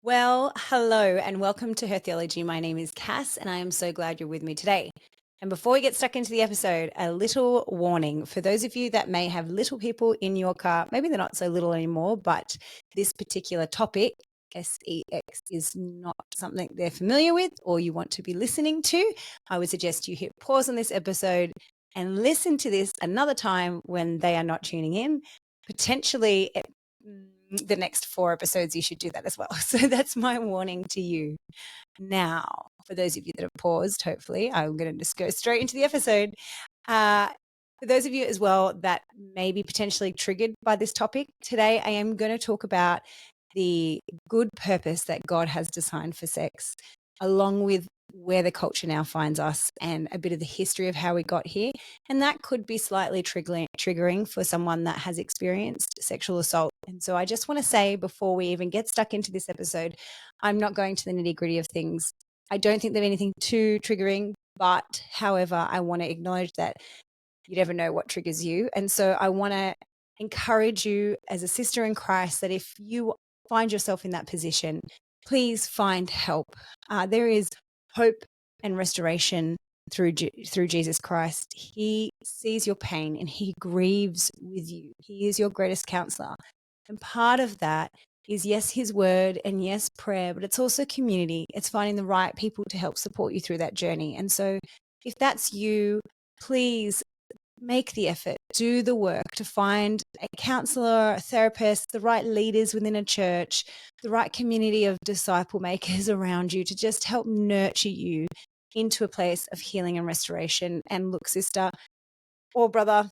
Well, hello and welcome to Her Theology. My name is Cass and I am so glad you're with me today. And before we get stuck into the episode, a little warning for those of you that may have little people in your car. Maybe they're not so little anymore, but this particular topic, SEX, is not something they're familiar with or you want to be listening to. I would suggest you hit pause on this episode and listen to this another time when they are not tuning in. Potentially the next 4 episodes, you should do that as well. So that's my warning to you. Now, for those of you that have paused, hopefully, I'm going to just go straight into the episode. For those of you as well that may be potentially triggered by this topic, today I am going to talk about the good purpose that God has designed for sex, along with where the culture now finds us and a bit of the history of how we got here. And that could be slightly triggering for someone that has experienced sexual assault. And so I just want to say before we even get stuck into this episode, I'm not going to the nitty-gritty of things. I don't think there's anything too triggering, but however, I want to acknowledge that you never know what triggers you. And so I want to encourage you as a sister in Christ that if you find yourself in that position, please find help. There is hope and restoration through Jesus Christ. He sees your pain and he grieves with you. He is your greatest counselor. And part of that is, yes, his word and yes, prayer, but it's also community. It's finding the right people to help support you through that journey. And so if that's you, please make the effort, do the work to find a counselor, a therapist, the right leaders within a church, the right community of disciple makers around you to just help nurture you into a place of healing and restoration. And look, sister or brother,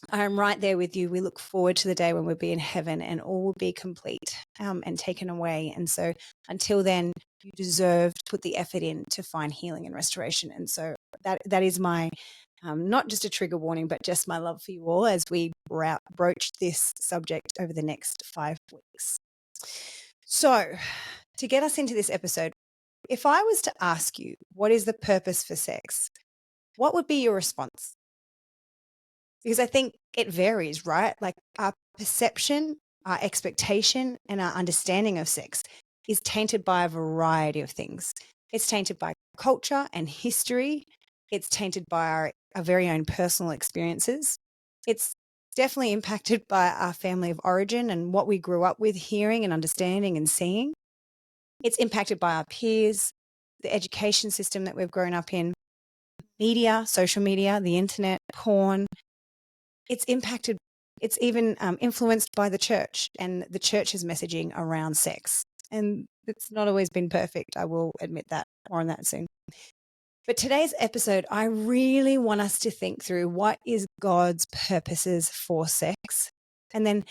I'm right there with you. We look forward to the day when we'll be in heaven and all will be complete and taken away. And so until then, you deserve to put the effort in to find healing and restoration. And so that is my not just a trigger warning, but just my love for you all as we broach this subject over the next 5 weeks. So to get us into this episode, if I was to ask you, what is the purpose for sex? What would be your response? Because I think it varies, right? Like our perception, our expectation, and our understanding of sex is tainted by a variety of things. It's tainted by culture and history. It's tainted by our very own personal experiences. It's definitely impacted by our family of origin and what we grew up with hearing and understanding and seeing. It's impacted by our peers, the education system that we've grown up in, media, social media, the internet, porn. It's impacted, it's even influenced by the church and the church's messaging around sex. And it's not always been perfect. I will admit that. More on that soon. But today's episode, I really want us to think through what is God's purposes for sex? And then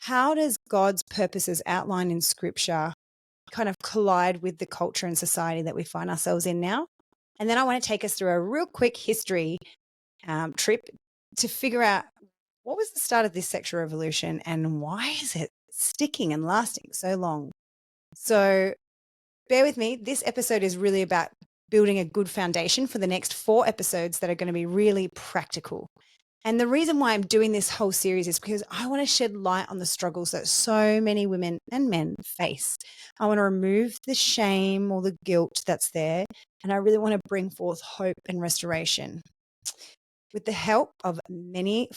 how does God's purposes outlined in Scripture kind of collide with the culture and society that we find ourselves in now? And then I want to take us through a real quick history trip to figure out what was the start of this sexual revolution and why is it sticking and lasting so long? So bear with me. This episode is really about building a good foundation for the next 4 episodes that are going to be really practical. And the reason why I'm doing this whole series is because I want to shed light on the struggles that so many women and men face. I want to remove the shame or the guilt that's there. And I really want to bring forth hope and restoration. With the help of many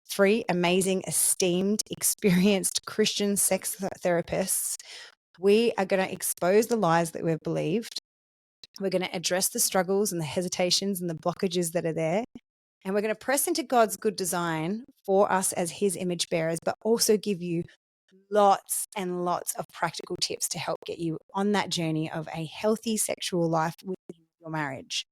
3 amazing, esteemed, experienced Christian sex therapists, we are going to expose the lies that we've believed. We're going to address the struggles and the hesitations and the blockages that are there. And we're going to press into God's good design for us as his image bearers, but also give you lots and lots of practical tips to help get you on that journey of a healthy sexual life within your marriage.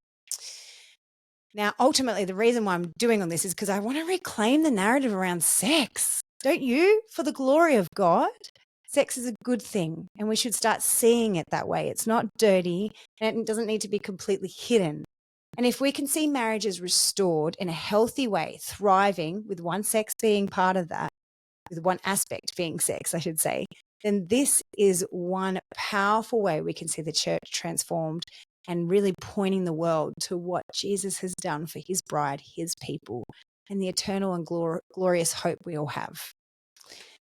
Now, ultimately, the reason why I'm doing all this is because I want to reclaim the narrative around sex. Don't you? For the glory of God, sex is a good thing and we should start seeing it that way. It's not dirty and it doesn't need to be completely hidden. And if we can see marriages restored in a healthy way, thriving with one sex being part of that, with one aspect being sex, I should say, then this is one powerful way we can see the church transformed and really pointing the world to what Jesus has done for his bride, his people, and the eternal and glorious hope we all have.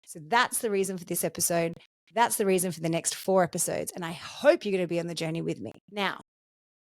So that's the reason for this episode. That's the reason for the next 4 episodes. And I hope you're going to be on the journey with me. Now,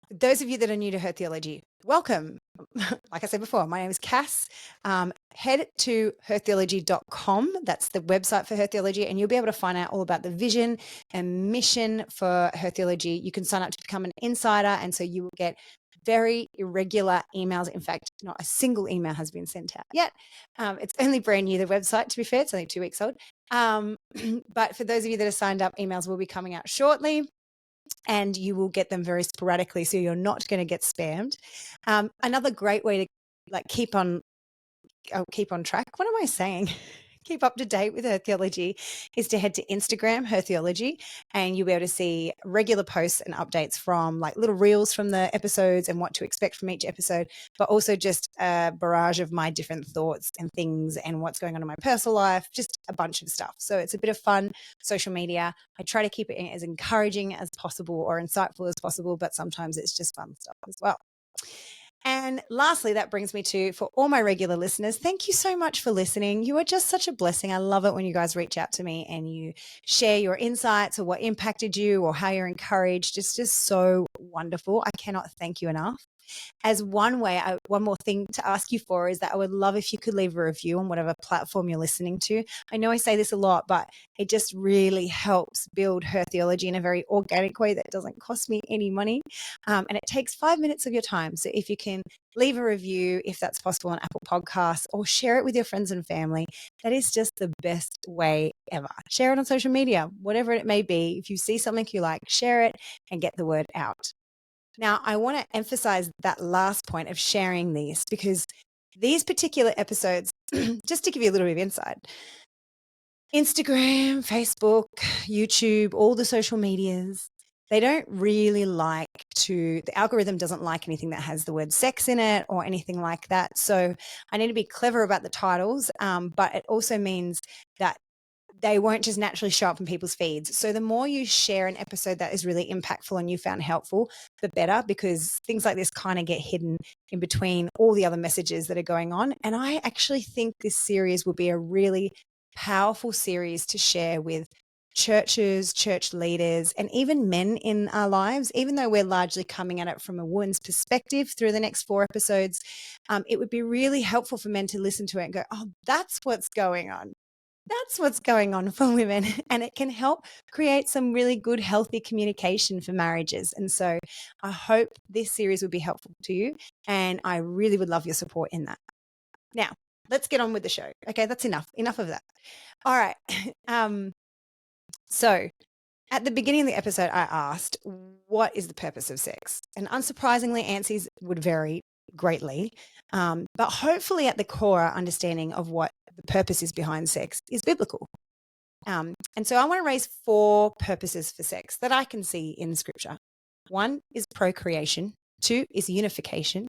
for those of you that are new to Her Theology, welcome. Like I said before, my name is Cass. Head to hertheology.com. That's the website for Her Theology, and you'll be able to find out all about the vision and mission for Her Theology. You can sign up to become an insider, and so you will get very irregular emails. In fact, not a single email has been sent out yet. It's only brand new, the website, to be fair. It's only 2 weeks old. But for those of you that are signed up, emails will be coming out shortly, and you will get them very sporadically, so you're not going to get spammed. Another great way to keep on track. What am I saying? Keep up to date with Her Theology is to head to Instagram, Her Theology, and you'll be able to see regular posts and updates from little reels from the episodes and what to expect from each episode, but also just a barrage of my different thoughts and things and what's going on in my personal life, just a bunch of stuff. So it's a bit of fun social media. I try to keep it as encouraging as possible or insightful as possible, but sometimes it's just fun stuff as well. And lastly, that brings me to, for all my regular listeners, thank you so much for listening. You are just such a blessing. I love it when you guys reach out to me and you share your insights or what impacted you or how you're encouraged. It's just so wonderful. I cannot thank you enough. As one more thing to ask you for is that I would love if you could leave a review on whatever platform you're listening to. I know I say this a lot, but it just really helps build Her Theology in a very organic way that doesn't cost me any money. And it takes 5 minutes of your time. So if you can leave a review, if that's possible, on Apple Podcasts, or share it with your friends and family, that is just the best way ever. Share it on social media, whatever it may be. If you see something you like, share it and get the word out. Now, I want to emphasize that last point of sharing these, because these particular episodes, just to give you a little bit of insight, Instagram, Facebook, YouTube, all the social medias, they don't really the algorithm doesn't like anything that has the word sex in it or anything like that. So I need to be clever about the titles, but it also means that they won't just naturally show up in people's feeds. So the more you share an episode that is really impactful and you found helpful, the better, because things like this kind of get hidden in between all the other messages that are going on. And I actually think this series will be a really powerful series to share with churches, church leaders, and even men in our lives. Even though we're largely coming at it from a woman's perspective through the next 4 episodes, it would be really helpful for men to listen to it and go, oh, that's what's going on. That's what's going on for women, and it can help create some really good, healthy communication for marriages. And so I hope this series will be helpful to you, and I really would love your support in that. Now, let's get on with the show. Okay, that's enough of that. All right. So at the beginning of the episode, I asked, what is the purpose of sex? And unsurprisingly, answers would vary greatly. But hopefully at the core, our understanding of what the purpose is behind sex is biblical. And so I want to raise 4 purposes for sex that I can see in Scripture. 1 is procreation. 2 is unification.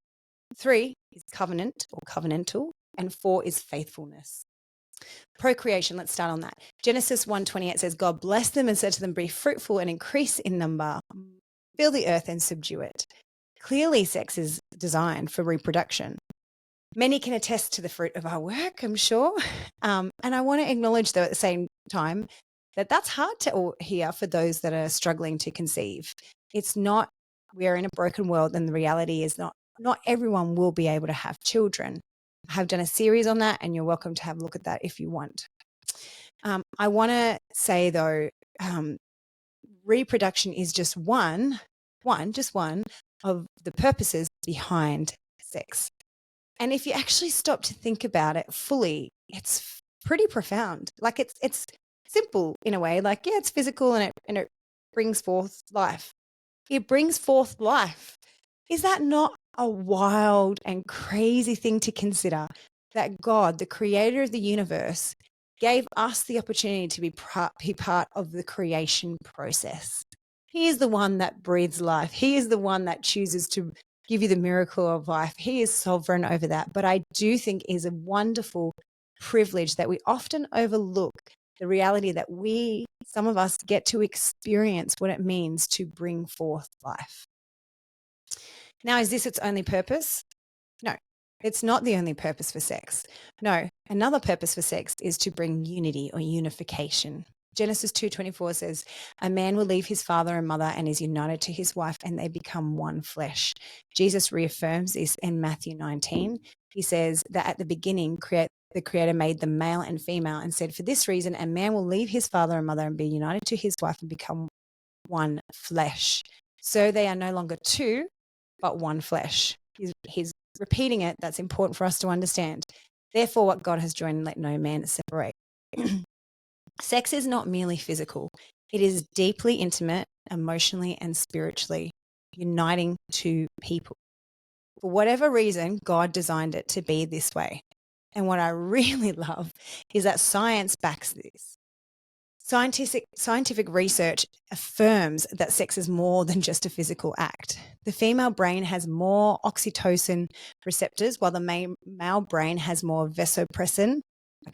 3 is covenant or covenantal. And 4 is faithfulness. Procreation, let's start on that. Genesis 1:28 says, God blessed them and said to them, be fruitful and increase in number, fill the earth and subdue it. Clearly, sex is designed for reproduction. Many can attest to the fruit of our work, I'm sure. And I want to acknowledge, though, at the same time, that that's hard to hear for those that are struggling to conceive. It's not, we are in a broken world, and the reality is not everyone will be able to have children. I have done a series on that, and you're welcome to have a look at that if you want. I want to say, though, reproduction is just one of the purposes behind sex. And if you actually stop to think about it fully, it's pretty profound. It's simple in a way. It's physical and it brings forth life. It brings forth life. Is that not a wild and crazy thing to consider, that God, the creator of the universe, gave us the opportunity to be part of the creation process? He is the one that breathes life. He is the one that chooses to give you the miracle of life. He is sovereign over that. But I do think it is a wonderful privilege that we often overlook, the reality that some of us, get to experience what it means to bring forth life. Now, is this its only purpose? No, it's not the only purpose for sex. No, another purpose for sex is to bring unity or unification. Genesis 2:24 says, a man will leave his father and mother and is united to his wife, and they become one flesh. Jesus reaffirms this in Matthew 19. He says that at the beginning, the Creator made them male and female and said, for this reason, a man will leave his father and mother and be united to his wife and become one flesh. So they are no longer two, but one flesh. He's repeating it. That's important for us to understand. Therefore, what God has joined, let no man separate. Sex is not merely physical. It is deeply intimate, emotionally and spiritually, uniting two people. For whatever reason, God designed it to be this way. And what I really love is that science backs this. Scientific research affirms that sex is more than just a physical act. The female brain has more oxytocin receptors, while the male brain has more vasopressin.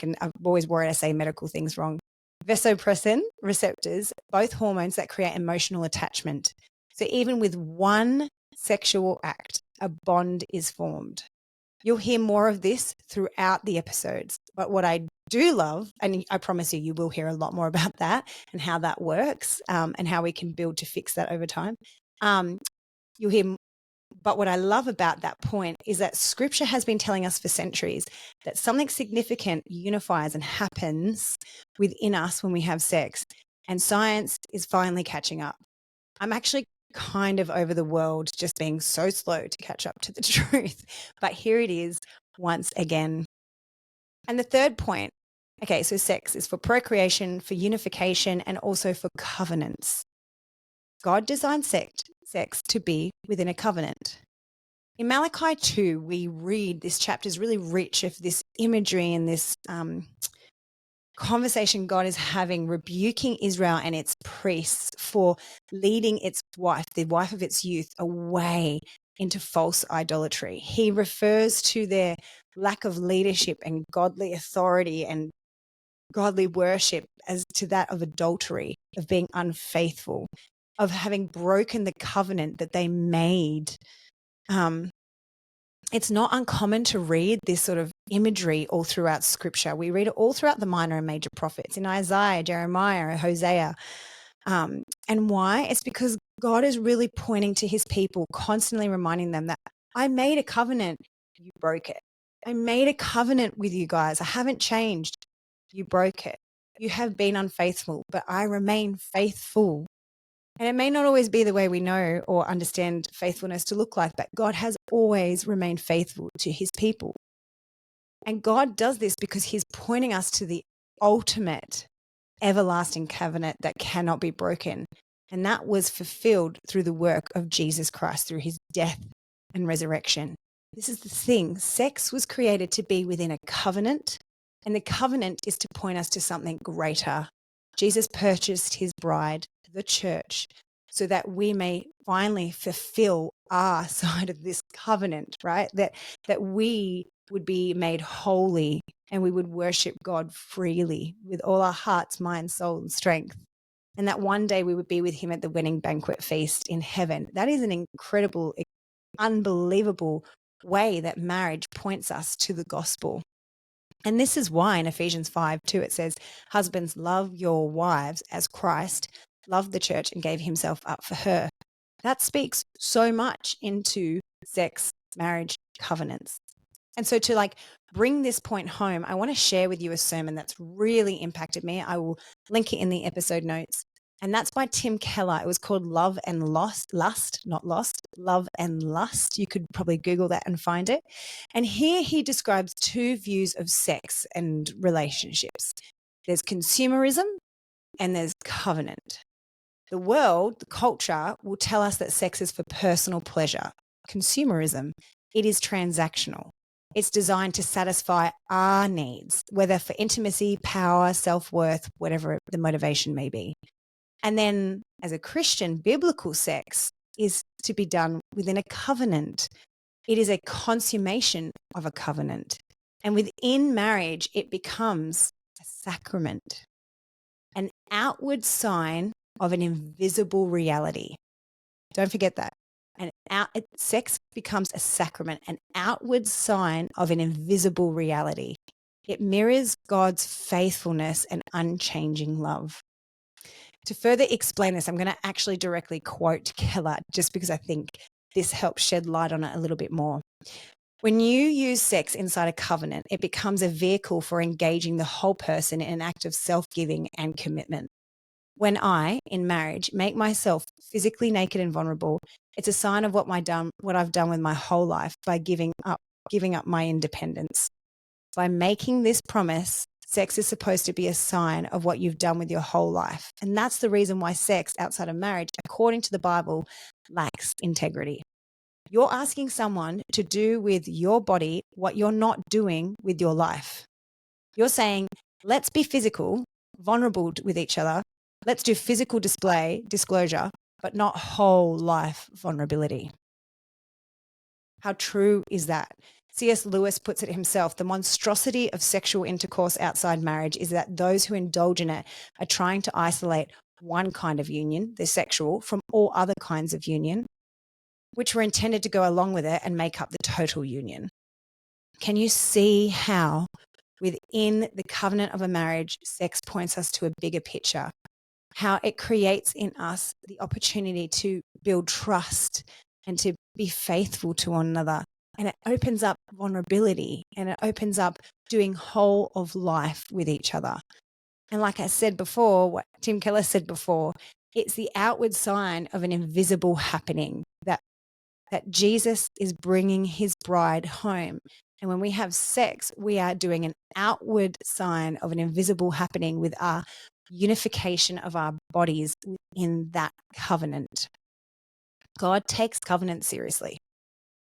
I'm always worried I say medical things wrong. Vasopressin receptors, both hormones that create emotional attachment. So even with one sexual act, a bond is formed. You'll hear more of this throughout the episodes. But what I do love, and I promise you will hear a lot more about that and how that works, and how we can build to fix that over time. You'll hear. But what I love about that point is that Scripture has been telling us for centuries that something significant unifies and happens within us when we have sex. And science is finally catching up. I'm actually kind of over the world just being so slow to catch up to the truth. But here it is once again. And the third point, okay, so sex is for procreation, for unification, and also for covenants. God designed sex to be within a covenant. In Malachi 2, we read this chapter is really rich of this imagery and this conversation God is having, rebuking Israel and its priests for leading its wife, the wife of its youth, away into false idolatry. He refers to their lack of leadership and godly authority and godly worship as to that of adultery, of being unfaithful, of having broken the covenant that they made. It's not uncommon to read this sort of imagery all throughout Scripture. We read it all throughout the minor and major prophets, in Isaiah, Jeremiah, Hosea. And why? It's because God is really pointing to his people, constantly reminding them that I made a covenant, you broke it. I made a covenant with you guys. I haven't changed. You broke it. You have been unfaithful, but I remain faithful. And it may not always be the way we know or understand faithfulness to look like, but God has always remained faithful to his people. And God does this because he's pointing us to the ultimate everlasting covenant that cannot be broken. And that was fulfilled through the work of Jesus Christ, through his death and resurrection. This is the thing. Sex was created to be within a covenant, and the covenant is to point us to something greater. Jesus purchased his bride, the church, so that we may finally fulfill our side of this covenant, right? That we would be made holy and we would worship God freely with all our hearts, mind, soul, and strength. And that one day we would be with him at the wedding banquet feast in heaven. That is an incredible, unbelievable way that marriage points us to the gospel. And this is why in Ephesians 5:2 it says, husbands, love your wives as Christ loved the church and gave himself up for her. That speaks so much into sex, marriage, covenants. And so to bring this point home, I want to share with you a sermon that's really impacted me. I will link it in the episode notes. And that's by Tim Keller. It was called Love and Lust, not Lost, Love and Lust. You could probably Google that and find it. And here he describes two views of sex and relationships. There's consumerism and there's covenant. The world, the culture, will tell us that sex is for personal pleasure. Consumerism, it is transactional. It's designed to satisfy our needs, whether for intimacy, power, self-worth, whatever the motivation may be. And then as a Christian, biblical sex is to be done within a covenant. It is a consummation of a covenant. And within marriage, it becomes a sacrament, an outward sign of an invisible reality. Don't forget that. Sex becomes a sacrament, an outward sign of an invisible reality. It mirrors God's faithfulness and unchanging love. To further explain this, I'm going to actually directly quote Keller just because I think this helps shed light on it a little bit more. When you use sex inside a covenant, it becomes a vehicle for engaging the whole person in an act of self-giving and commitment. When I, in marriage, make myself physically naked and vulnerable, it's a sign of what I've done with my whole life by giving up my independence. By making this promise, sex is supposed to be a sign of what you've done with your whole life. And that's the reason why sex outside of marriage, according to the Bible, lacks integrity. You're asking someone to do with your body what you're not doing with your life. You're saying, let's be physical, vulnerable with each other. Let's do physical disclosure, but not whole life vulnerability. How true is that? C.S. Lewis puts it himself, the monstrosity of sexual intercourse outside marriage is that those who indulge in it are trying to isolate one kind of union, the sexual, from all other kinds of union, which were intended to go along with it and make up the total union. Can you see how within the covenant of a marriage, sex points us to a bigger picture? How it creates in us the opportunity to build trust and to be faithful to one another. And it opens up vulnerability and it opens up doing whole of life with each other. And like I said before, what Tim Keller said before, it's the outward sign of an invisible happening that Jesus is bringing his bride home. And when we have sex, we are doing an outward sign of an invisible happening with our unification of our bodies in that covenant. God takes covenants seriously,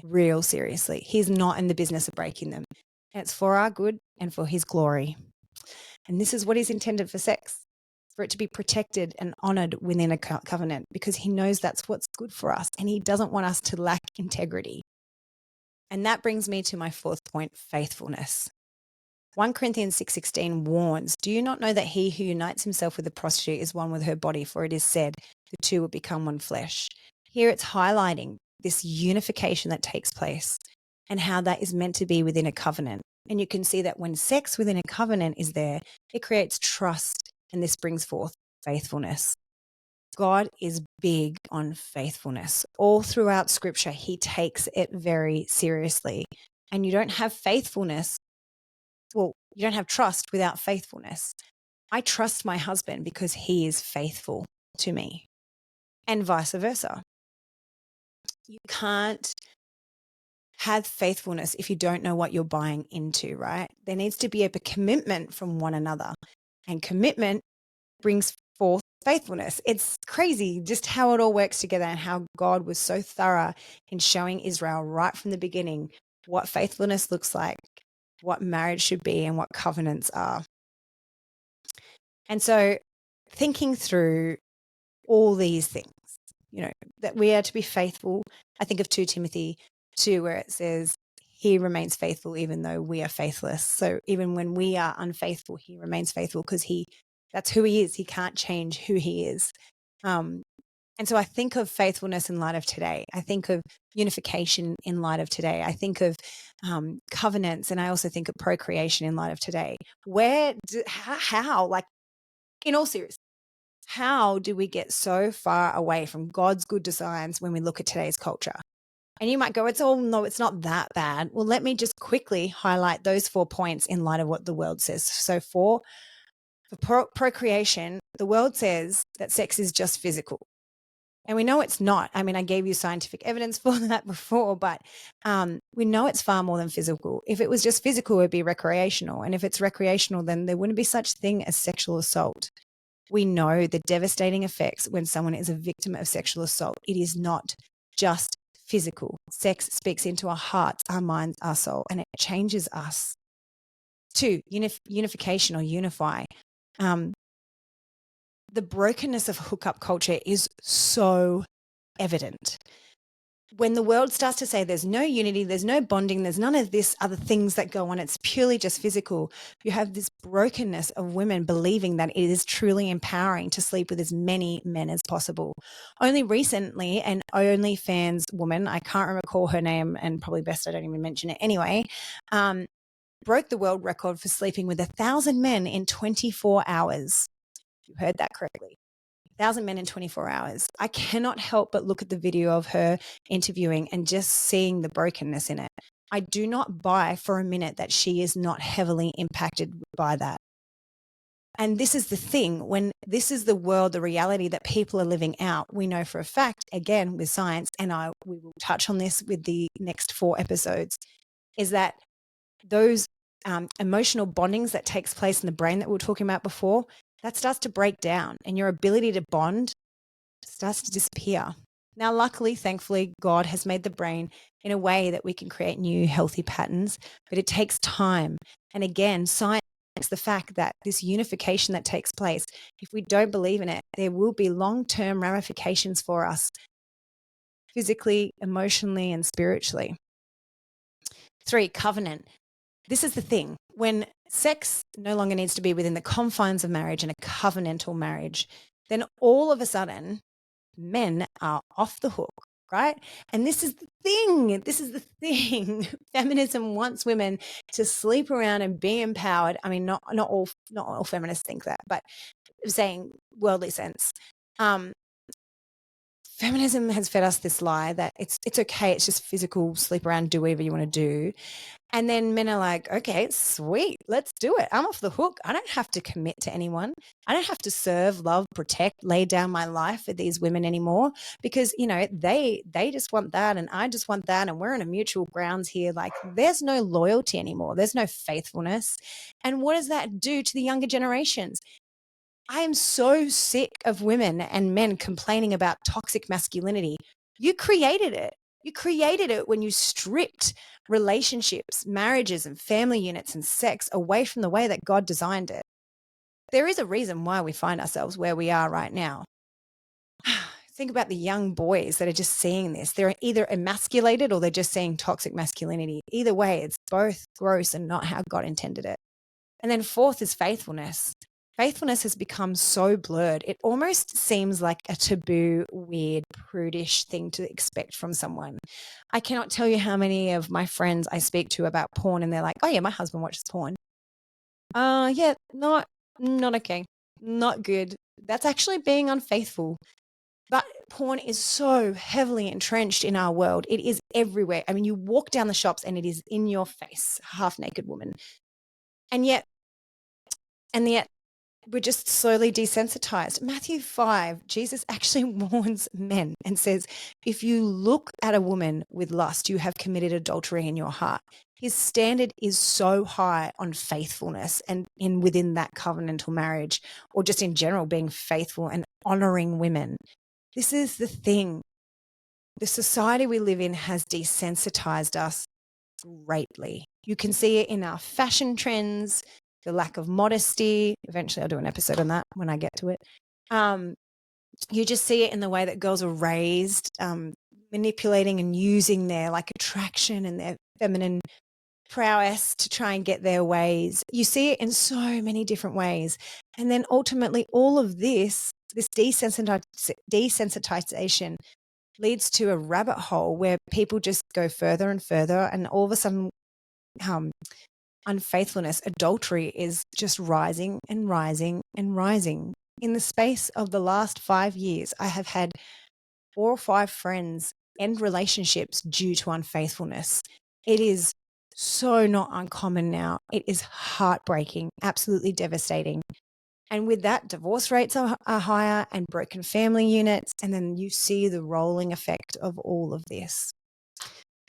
real seriously. He's not in the business of breaking them. And it's for our good and for his glory. And this is what he's intended for sex, for it to be protected and honored within a covenant, because he knows that's what's good for us and he doesn't want us to lack integrity. And that brings me to my fourth point, faithfulness. 1 Corinthians 6:16 warns, do you not know that he who unites himself with a prostitute is one with her body? For it is said, the two will become one flesh. Here it's highlighting this unification that takes place and how that is meant to be within a covenant. And you can see that when sex within a covenant is there, it creates trust, and this brings forth faithfulness. God is big on faithfulness. All throughout Scripture, he takes it very seriously. And you don't have faithfulness. Well, you don't have trust without faithfulness. I trust my husband because he is faithful to me, and vice versa. You can't have faithfulness if you don't know what you're buying into, right? There needs to be a commitment from one another, and commitment brings forth faithfulness. It's crazy just how it all works together and how God was so thorough in showing Israel right from the beginning what faithfulness looks like, what marriage should be, and what covenants are. And so thinking through all these things, that we are to be faithful. I think of 2 Timothy 2, where it says, he remains faithful even though we are faithless. So even when we are unfaithful, he remains faithful because that's who he is. He can't change who he is. And so I think of faithfulness in light of today. I think of unification in light of today. I think of covenants, and I also think of procreation in light of today. How, like, in all seriousness, how do we get so far away from God's good designs when we look at today's culture? And you might go, it's not that bad. Well, let me just quickly highlight those 4 points in light of what the world says. So for procreation, the world says that sex is just physical. And we know it's not. I mean, I gave you scientific evidence for that before, but we know it's far more than physical. If it was just physical, it would be recreational. And if it's recreational, then there wouldn't be such thing as sexual assault. We know the devastating effects when someone is a victim of sexual assault. It is not just physical. Sex speaks into our hearts, our minds, our soul, and it changes us. 2, unification or unify. The brokenness of hookup culture is so evident. When the world starts to say there's no unity, there's no bonding, there's none of this other things that go on, it's purely just physical, you have this brokenness of women believing that it is truly empowering to sleep with as many men as possible. Only recently, an OnlyFans woman, I can't recall her name, and probably best I don't even mention it anyway, broke the world record for sleeping with 1,000 men in 24 hours. You heard that correctly. 1,000 men in 24 hours. I cannot help but look at the video of her interviewing and just seeing the brokenness in it. I do not buy for a minute that she is not heavily impacted by that. And this is the thing, when this is the world, the reality that people are living out, we know for a fact, again, with science, and we will touch on this with the next 4 episodes, is that those emotional bondings that takes place in the brain that we were talking about before, that starts to break down and your ability to bond starts to disappear. Now, luckily, thankfully, God has made the brain in a way that we can create new healthy patterns, but it takes time. And again, science, the fact that this unification that takes place, if we don't believe in it, there will be long-term ramifications for us physically, emotionally, and spiritually. 3, covenant. This is the thing. When sex no longer needs to be within the confines of marriage and a covenantal marriage, then all of a sudden, men are off the hook, right? And this is the thing. This is the thing. Feminism wants women to sleep around and be empowered. I mean, not all feminists think that, but saying worldly sense. Feminism has fed us this lie that it's okay. It's just physical, sleep around, do whatever you want to do. And then men are like, okay, sweet, let's do it. I'm off the hook. I don't have to commit to anyone. I don't have to serve, love, protect, lay down my life for these women anymore because, they just want that and I just want that. And we're on a mutual grounds here. Like there's no loyalty anymore. There's no faithfulness. And what does that do to the younger generations? I am so sick of women and men complaining about toxic masculinity. You created it. You created it when you stripped relationships, marriages, and family units and sex away from the way that God designed it. There is a reason why we find ourselves where we are right now. Think about the young boys that are just seeing this. They're either emasculated or they're just seeing toxic masculinity. Either way, it's both gross and not how God intended it. And then 4th is faithfulness. Faithfulness has become so blurred. It almost seems like a taboo, weird, prudish thing to expect from someone. I cannot tell you how many of my friends I speak to about porn and they're like, oh yeah, my husband watches porn. Yeah, not okay. Not good. That's actually being unfaithful. But porn is so heavily entrenched in our world. It is everywhere. I mean, you walk down the shops and it is in your face, half-naked woman. And yet we're just slowly desensitized. Matthew 5, Jesus actually warns men and says, if you look at a woman with lust, you have committed adultery in your heart. His standard is so high on faithfulness and within that covenantal marriage, or just in general being faithful and honoring women. This is the thing. The society we live in has desensitized us greatly. You can see it in our fashion trends, the lack of modesty. Eventually I'll do an episode on that when I get to it. You just see it in the way that girls are raised, manipulating and using their attraction and their feminine prowess to try and get their ways. You see it in so many different ways. And then ultimately all of this desensitization leads to a rabbit hole where people just go further and further, and all of a sudden unfaithfulness, adultery is just rising and rising and rising. In the space of the last 5 years, I have had 4 or 5 friends end relationships due to unfaithfulness. It is so not uncommon now. It is heartbreaking, absolutely devastating. And with that, divorce rates are higher and broken family units. And then you see the rolling effect of all of this.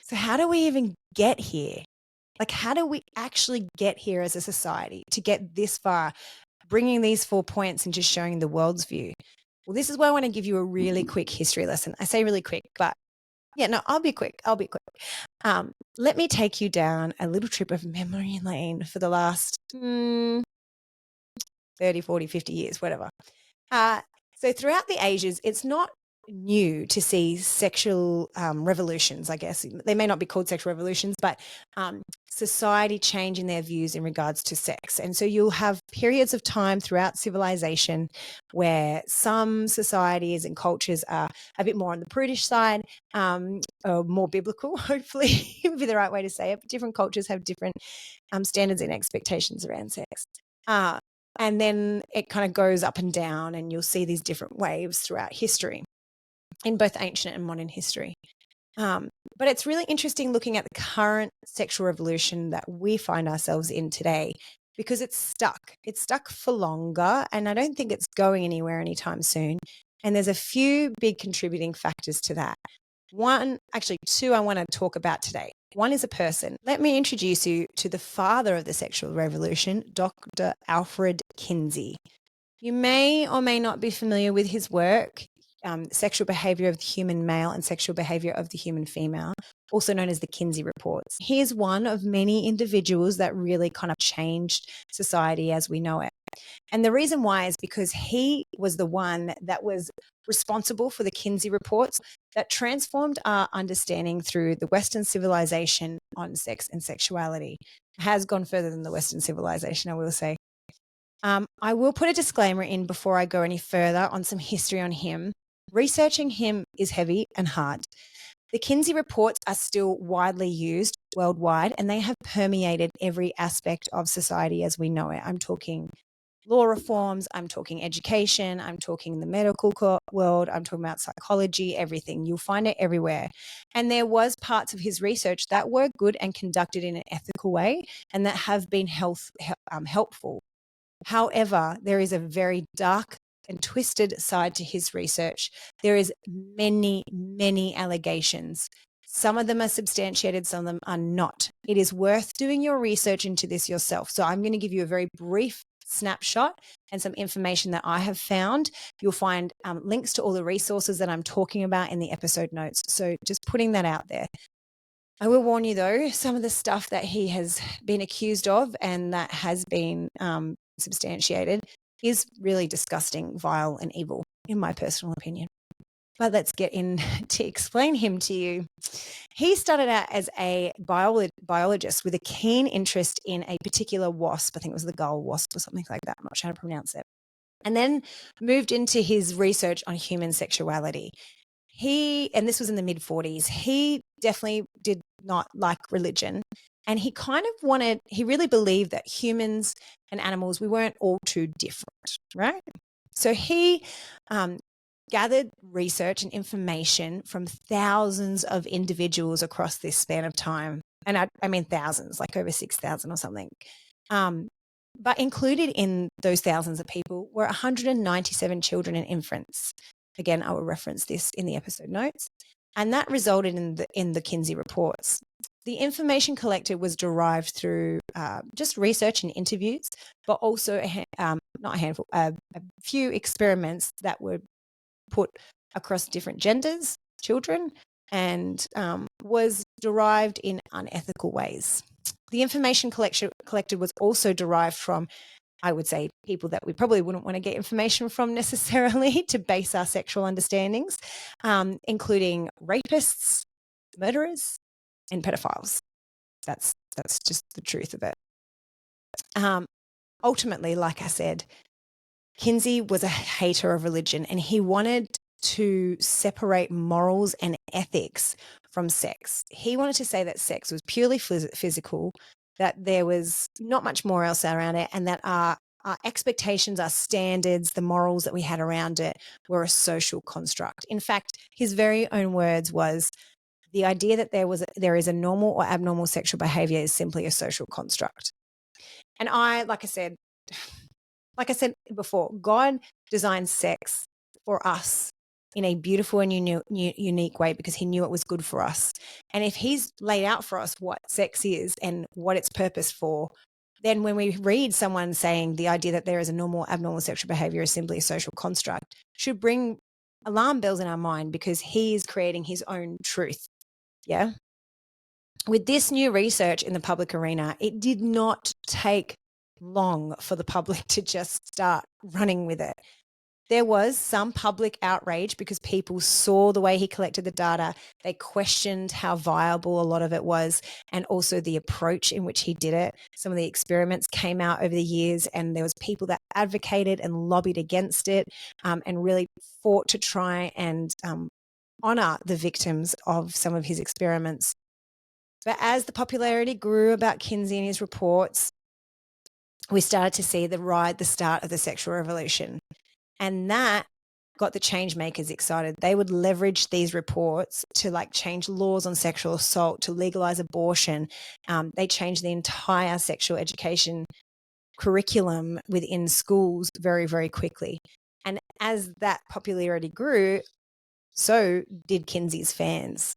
So how do we even get here? How do we actually get here as a society to get this far, bringing these 4 points and just showing the world's view? Well, this is where I want to give you a really quick history lesson. I say really quick, but yeah, no, I'll be quick. Let me take you down a little trip of memory lane for the last 30, 40, 50 years, whatever. So throughout the ages, it's not new to see sexual revolutions, I guess. They may not be called sexual revolutions, but society changing their views in regards to sex. And so you'll have periods of time throughout civilization where some societies and cultures are a bit more on the prudish side, or more biblical, hopefully would be the right way to say it. But different cultures have different standards and expectations around sex. And then it kind of goes up and down, and you'll see these different waves throughout history, in both ancient and modern history. But it's really interesting looking at the current sexual revolution that we find ourselves in today, because it's stuck. It's stuck for longer, and I don't think it's going anywhere anytime soon. And there's a few big contributing factors to that. Two I want to talk about today. One is a person. Let me introduce you to the father of the sexual revolution, Dr. Alfred Kinsey. You may or may not be familiar with his work, Sexual Behavior of the Human Male and Sexual Behavior of the Human Female, also known as the Kinsey Reports. He is one of many individuals that really kind of changed society as we know it. And the reason why is because he was the one that was responsible for the Kinsey Reports that transformed our understanding through the Western civilization on sex and sexuality. It has gone further than the Western civilization, I will say. I will put a disclaimer in before I go any further on some history on him. Researching him is heavy and hard. The Kinsey Reports are still widely used worldwide, and they have permeated every aspect of society as we know it. I'm talking law reforms, I'm talking education, I'm talking the medical world, I'm talking about psychology, everything. You'll find it everywhere. And there was parts of his research that were good and conducted in an ethical way, and that have been helpful. However, there is a very dark and twisted side to his research. There is many, many allegations. Some of them are substantiated, some of them are not. It is worth doing your research into this yourself. So I'm going to give you a very brief snapshot and some information that I have found. You'll find links to all the resources that I'm talking about in the episode notes. So just putting that out there. I will warn you though, some of the stuff that he has been accused of and that has been substantiated is really disgusting, vile, and evil, in my personal opinion. But let's get in to explain him to you. He started out as a biologist with a keen interest in a particular wasp. I think it was the gull wasp or something like that. I'm not sure how to pronounce it. And then moved into his research on human sexuality. And this was in the mid-40s, he definitely did not like religion. And he really believed that humans and animals, we weren't all too different, right? So he gathered research and information from thousands of individuals across this span of time. And I mean thousands, like over 6,000 or something. But included in those thousands of people were 197 children and infants. Again, I will reference this in the episode notes. And that resulted in the Kinsey Reports. The information collected was derived through just research and interviews, but also a few experiments that were put across different genders, children, and was derived in unethical ways. The information collected was also derived from, I would say, people that we probably wouldn't want to get information from necessarily to base our sexual understandings, including rapists, murderers, and pedophiles. That's just the truth of it. Ultimately, like I said, Kinsey was a hater of religion, and he wanted to separate morals and ethics from sex. He wanted to say that sex was purely physical, that there was not much more else around it, and that our expectations, our standards, the morals that we had around it were a social construct. In fact, his very own words was, the idea that there is a normal or abnormal sexual behavior is simply a social construct. And like I said before, God designed sex for us in a beautiful and unique way because he knew it was good for us. And if he's laid out for us what sex is and what its purpose for, then when we read someone saying the idea that there is a normal, abnormal sexual behavior is simply a social construct, should bring alarm bells in our mind because he is creating his own truth. Yeah. With this new research in the public arena, it did not take long for the public to just start running with it. There was some public outrage because people saw the way he collected the data. They questioned how viable a lot of it was and also the approach in which he did it. Some of the experiments came out over the years and there was people that advocated and lobbied against it and really fought to try and honor the victims of some of his experiments. But as the popularity grew about Kinsey and his reports, we started to see the start of the sexual revolution. And that got the change makers excited. They would leverage these reports to like change laws on sexual assault, to legalize abortion. They changed the entire sexual education curriculum within schools very, very quickly. And as that popularity grew, so did Kinsey's fans.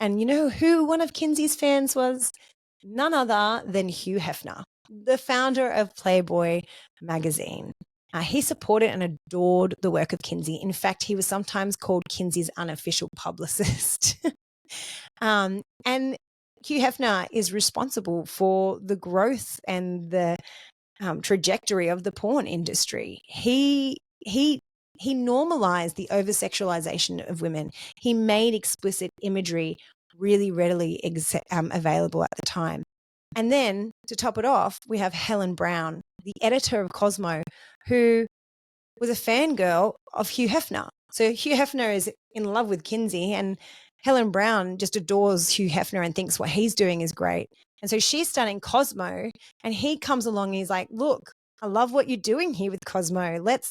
And you know who one of Kinsey's fans was? None other than Hugh Hefner, the founder of Playboy magazine. He supported and adored the work of Kinsey. In fact, he was sometimes called Kinsey's unofficial publicist. And Hugh Hefner is responsible for the growth and the trajectory of the porn industry. He normalized the over-sexualization of women. He made explicit imagery really readily available at the time. And then to top it off, we have Helen Brown, the editor of Cosmo, who was a fangirl of Hugh Hefner. So Hugh Hefner is in love with Kinsey, and Helen Brown just adores Hugh Hefner and thinks what he's doing is great. And so she's starting Cosmo, and he comes along and he's like, look, I love what you're doing here with Cosmo. Let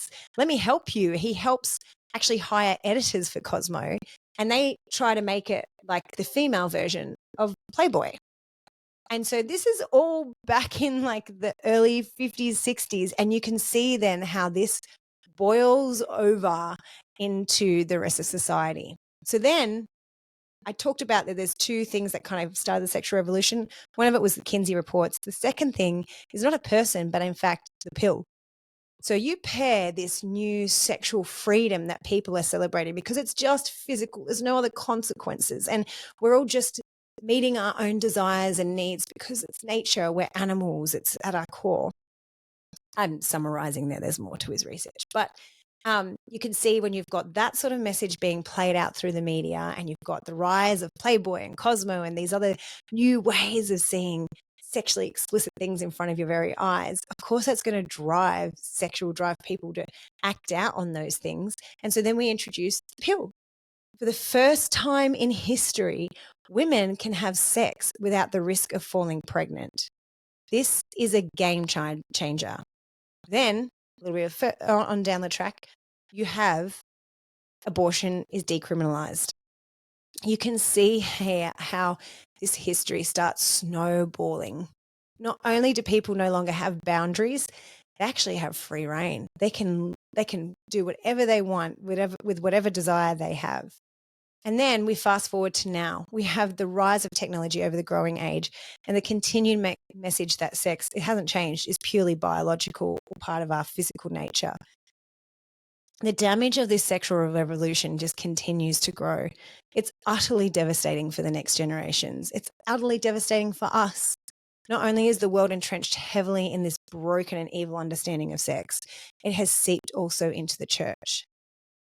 me help you. He helps actually hire editors for Cosmo, and they try to make it like the female version of Playboy. And so this is all back in like the early 50s, 60s. And you can see then how this boils over into the rest of society. So then I talked about that there's two things that kind of started the sexual revolution. One of it was the Kinsey reports. The second thing is not a person, but in fact, the pill. So you pair this new sexual freedom that people are celebrating because it's just physical. There's no other consequences. And we're all just meeting our own desires and needs because it's nature. We're animals. It's at our core. I'm summarizing there. There's more to his research. But you can see when you've got that sort of message being played out through the media, and you've got the rise of Playboy and Cosmo and these other new ways of seeing sexually explicit things in front of your very eyes, of course that's going to drive people to act out on those things. And so then we introduce the pill. For the first time in history, women can have sex without the risk of falling pregnant. This is a game changer. Then, a little bit on down the track, you have abortion is decriminalized. You can see here how this history starts snowballing. Not only do people no longer have boundaries, they actually have free reign. They can do whatever they want, with whatever desire they have. And then we fast forward to now. We have the rise of technology over the growing age, and the continued message that sex, it hasn't changed, is purely biological or part of our physical nature. The damage of this sexual revolution just continues to grow. It's utterly devastating for the next generations. It's utterly devastating for us. Not only is the world entrenched heavily in this broken and evil understanding of sex, it has seeped also into the church.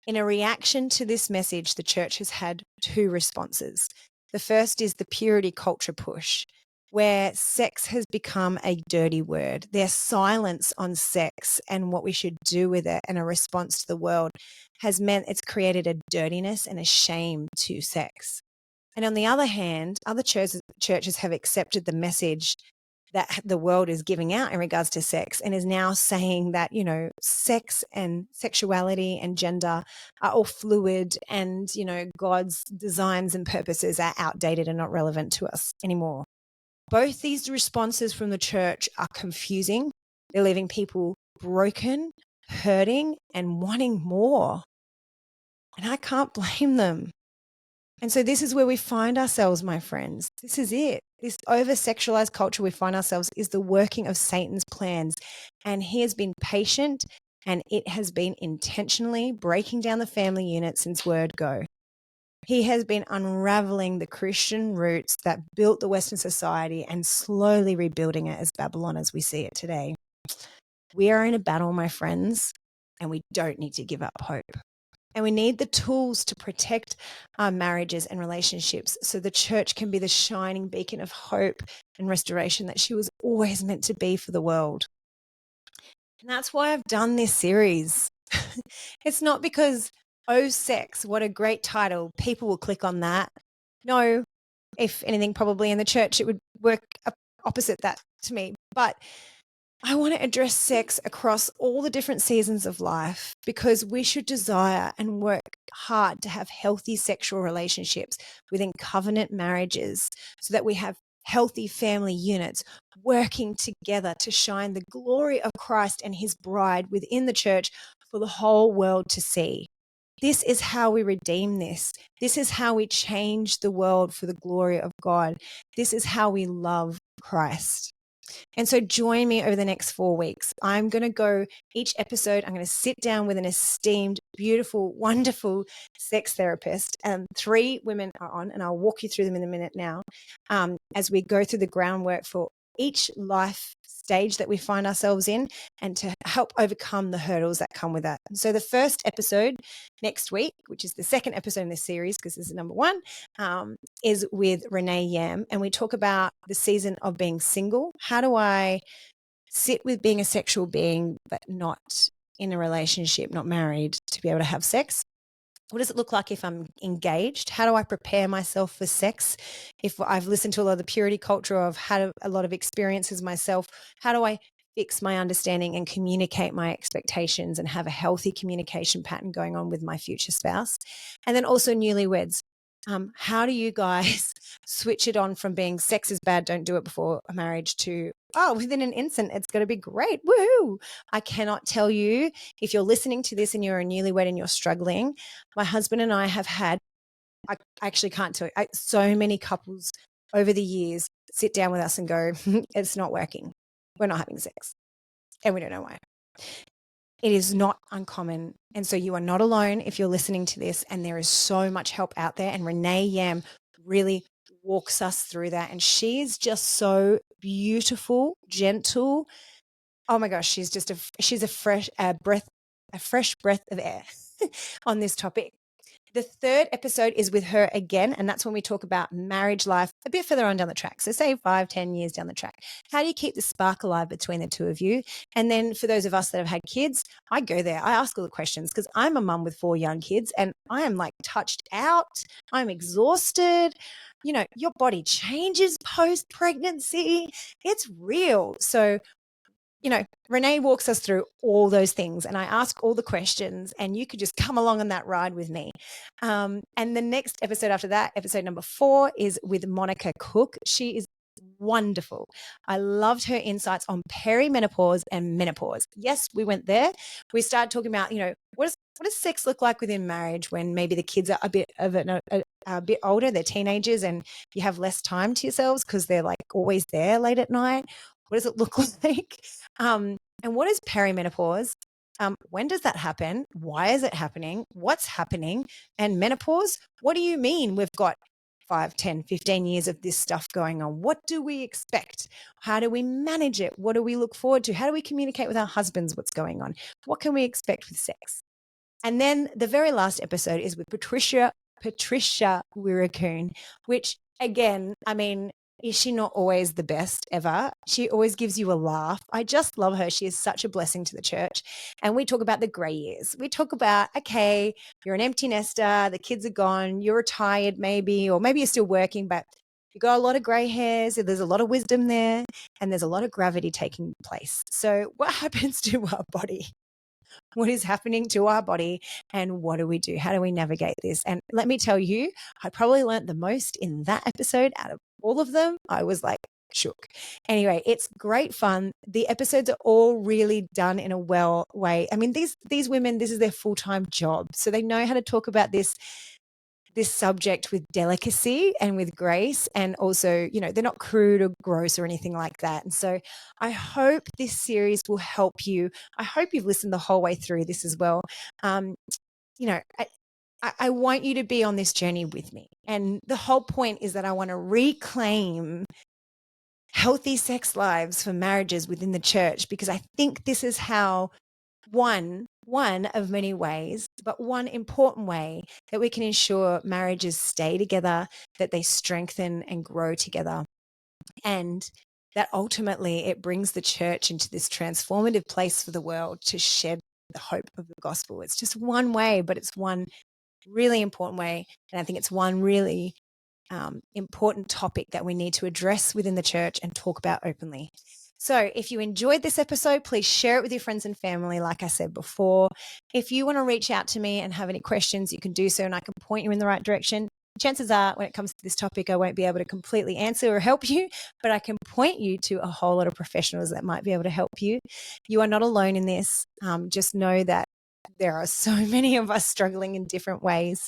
In a reaction to this message, the church has had two responses. The first is the purity culture push, where sex has become a dirty word. Their silence on sex and what we should do with it and a response to the world has meant it's created a dirtiness and a shame to sex. And on the other hand, other churches have accepted the message that the world is giving out in regards to sex, and is now saying that, you know, sex and sexuality and gender are all fluid, and, you know, God's designs and purposes are outdated and not relevant to us anymore. Both these responses from the church are confusing. They're leaving people broken, hurting, and wanting more. And I can't blame them. And so this is where we find ourselves, my friends. This is it. This over-sexualized culture we find ourselves is the working of Satan's plans. And he has been patient, and it has been intentionally breaking down the family unit since word go. He has been unraveling the Christian roots that built the Western society and slowly rebuilding it as Babylon as we see it today. We are in a battle, my friends, and we don't need to give up hope. And we need the tools to protect our marriages and relationships so the church can be the shining beacon of hope and restoration that she was always meant to be for the world. And that's why I've done this series. It's not because, oh, sex, what a great title, people will click on that. No, if anything, probably in the church, it would work opposite that to me. But I want to address sex across all the different seasons of life because we should desire and work hard to have healthy sexual relationships within covenant marriages so that we have healthy family units working together to shine the glory of Christ and his bride within the church for the whole world to see. This is how we redeem this. This is how we change the world for the glory of God. This is how we love Christ. And so join me over the next 4 weeks. I'm going to go each episode. I'm going to sit down with an esteemed, beautiful, wonderful sex therapist. 3 women are on, and I'll walk you through them in a minute now, as we go through the groundwork for each life stage that we find ourselves in and to help overcome the hurdles that come with that. And so the first episode next week, which is the second episode in this series, because this is number 1, is with Renee Yam. And we talk about the season of being single. How do I sit with being a sexual being, but not in a relationship, not married, to be able to have sex? What does it look like if I'm engaged? How do I prepare myself for sex? If I've listened to a lot of the purity culture, I've had a lot of experiences myself, how do I fix my understanding and communicate my expectations and have a healthy communication pattern going on with my future spouse? And then also newlyweds. How do you guys switch it on from being sex is bad, don't do it before a marriage, to, oh, within an instant, it's going to be great. Woohoo. I cannot tell you, if you're listening to this and you're a newlywed and you're struggling, my husband and I have had, I actually can't tell you, so many couples over the years sit down with us and go, it's not working. We're not having sex. And we don't know why. It is not uncommon. And so you are not alone if you're listening to this, and there is so much help out there. And Renee Yam really walks us through that. And she is just so beautiful, gentle. Oh my gosh, she's a fresh breath of air on this topic. The third episode is with her again, and that's when we talk about marriage life a bit further on down the track. So say 5-10 years down the track. How do you keep the spark alive between the two of you? And then for those of us that have had kids, I go there. I ask all the questions because I'm a mum with 4 young kids, and I am like touched out. I'm exhausted. You know, your body changes post-pregnancy. It's real. So Renee walks us through all those things, and I ask all the questions, and you could just come along on that ride with me. And the next episode after that, episode number 4, is with Monica Cook. She is wonderful. I loved her insights on perimenopause and menopause. Yes, we went there. We started talking about, what does sex look like within marriage when maybe the kids are a bit older, they're teenagers, and you have less time to yourselves because they're like always there late at night. What does it look like? And what is perimenopause? When does that happen? Why is it happening? What's happening? And menopause? What do you mean we've got 5, 10, 15 years of this stuff going on? What do we expect? How do we manage it? What do we look forward to? How do we communicate with our husbands what's going on? What can we expect with sex? And then the very last episode is with Patricia Wirikoon, which, again, I mean, is she not always the best ever? She always gives you a laugh. I just love her. She is such a blessing to the church. And we talk about the gray years. We talk about, okay, you're an empty nester, the kids are gone, you're retired maybe, or maybe you're still working, but you've got a lot of gray hairs. There's a lot of wisdom there, and there's a lot of gravity taking place. So what happens to our body? What is happening to our body, and what do we do? How do we navigate this? And let me tell you, I probably learned the most in that episode out of all of them. I was like shook. Anyway, it's great fun. The episodes are all really done in a well way. I mean, these women, this is their full-time job. So they know how to talk about this subject with delicacy and with grace, and also, they're not crude or gross or anything like that. And so I hope this series will help you. I hope you've listened the whole way through this as well. I want you to be on this journey with me. And the whole point is that I want to reclaim healthy sex lives for marriages within the church, because I think this is how one of many ways, but one important way that we can ensure marriages stay together, that they strengthen and grow together, and that ultimately it brings the church into this transformative place for the world to shed the hope of the gospel. It's just one way, but it's one really important way. And I think it's one really important topic that we need to address within the church and talk about openly. So if you enjoyed this episode, please share it with your friends and family, like I said before. If you want to reach out to me and have any questions, you can do so and I can point you in the right direction. Chances are when it comes to this topic, I won't be able to completely answer or help you, but I can point you to a whole lot of professionals that might be able to help you. You are not alone in this. Just know that there are so many of us struggling in different ways.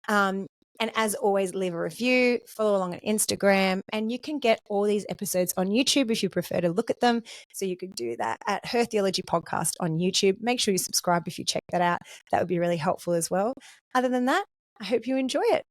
And as always, leave a review, follow along on Instagram, and you can get all these episodes on YouTube if you prefer to look at them. So you could do that at Her Theology Podcast on YouTube. Make sure you subscribe if you check that out. That would be really helpful as well. Other than that, I hope you enjoy it.